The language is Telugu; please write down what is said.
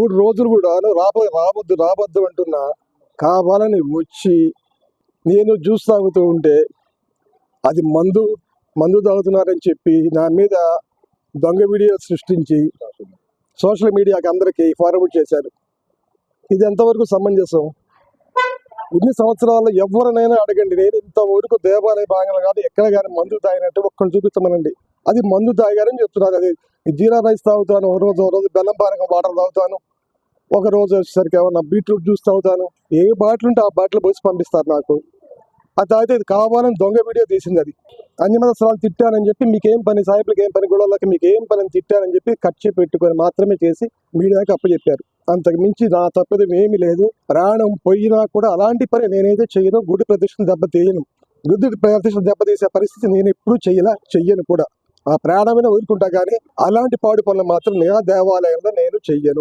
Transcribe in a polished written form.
3 రోజులు కూడా రావద్దు అంటున్నా కావాలని వచ్చి నేను జ్యూస్ తాగుతూ ఉంటే అది మందు తాగుతున్నారని చెప్పి నా మీద దొంగ వీడియో సృష్టించి సోషల్ మీడియాకి అందరికీ ఫార్వర్డ్ చేశారు. ఇది ఎంతవరకు సమంజసం? ఇన్ని సంవత్సరాల్లో ఎవరినైనా అడగండి, నేను ఇంతవరకు దేవాలయ భాగంలో కానీ ఎక్కడ కానీ మందు తాగినట్టు ఒక్కరు చూపిస్తామనండి. అది మందు తాగారని చెప్తున్నారు. అది జీరా రైస్ తాగుతాను, ఒక రోజు బెల్లం పానకం వాటర్ తాగుతాను, ఒక రోజు వచ్చేసరికి ఏమన్నా బీట్రూట్ జ్యూస్ తాగుతాను. ఏ బాటిల్ ఉంటే ఆ బాటిల్ పోసి పంపిస్తారు నాకు. అది తాగితే ఇది కావాలని దొంగ వీడియో తీసింది. అది అన్యమతస్థలాలు తిట్టానని చెప్పి మీకేం పని, సాయిపులకి ఏం పని, గొడవలకి మీకేం పని అని తిట్టానని చెప్పి కక్ష పెట్టుకొని మాత్రమే చేసి మీడియాకి అప్పచెప్పారు. అంతకు మించి నా తప్పేది ఏమీ లేదు. ప్రాణం పోయినా కూడా అలాంటి పని నేనైతే చెయ్యను. గుడి ప్రతిష్టను దెబ్బతీయను. గుడి ప్రతిష్టను దెబ్బతీసే పరిస్థితి నేను ఎప్పుడూ చెయ్యను కూడా. ఆ ప్రాణమైన వదులుకుంటా కానీ అలాంటి పాడు పనులు మాత్రం నా దేవాలయంలో నేను చెయ్యను.